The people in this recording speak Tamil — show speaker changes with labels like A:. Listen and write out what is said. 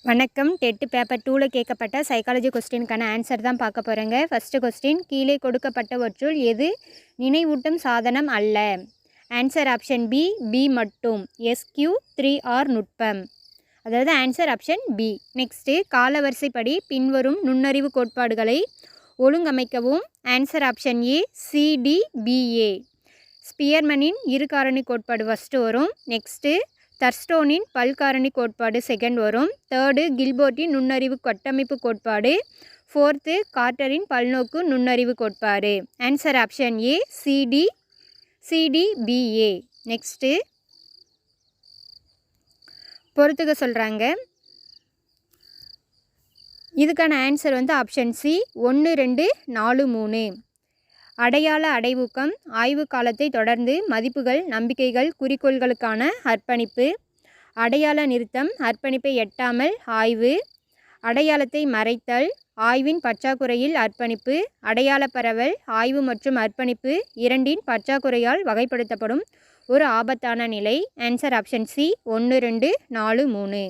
A: வணக்கம். டெட் பேப்பர் 2ல கேட்கப்பட்ட சைக்காலஜி கொஸ்டினுக்கான ஆன்சர் தான் பார்க்க போகிறேங்க. ஃபஸ்ட்டு கொஸ்டின், கீழே கொடுக்கப்பட்டவற்றுள் எது நினைவூட்டும் சாதனம் அல்ல? ஆன்சர் ஆப்ஷன் பி, பி மட்டும். SQ3R நுட்பம். அதாவது ஆன்சர் ஆப்ஷன் பி. நெக்ஸ்ட்டு, காலவரிசைப்படி பின்வரும் நுண்ணறிவு கோட்பாடுகளை ஒழுங்கமைக்கவும். Answer option A, CDBA. ஸ்பியர்மனின் இருகாரணி கோட்பாடு ஃபஸ்ட்டு வரும். நெக்ஸ்ட்டு, தர்ஸ்டோனின் பல்காரணி கோட்பாடு செகண்ட் வரும். தேர்டு, கில்போர்ட்டின் நுண்ணறிவு கட்டமைப்பு கோட்பாடு. ஃபோர்த்து, கார்ட்டரின் பல்நோக்கு நுண்ணறிவு கோட்பாடு. Answer option A, CDBA. Next, பொறுத்துக்க சொல்கிறாங்க. இதுக்கான ஆன்சர் ஆப்ஷன் சி, 1, 2, 4, 3. அடையாள அடைவூக்கம் ஆய்வு காலத்தை தொடர்ந்து மதிப்புகள், நம்பிக்கைகள், குறிக்கோள்களுக்கான அர்ப்பணிப்பு. அடையாள நிறுத்தம் அர்ப்பணிப்பை எட்டாமல் ஆய்வு. அடையாளத்தை மறைத்தல் ஆய்வின் பற்றாக்குறையில் அர்ப்பணிப்பு. அடையாள பரவல் ஆய்வு மற்றும் அர்ப்பணிப்பு இரண்டின் பற்றாக்குறையால் வகைப்படுத்தப்படும் ஒரு ஆபத்தான நிலை. Answer option C, 1, 2, 4, 3.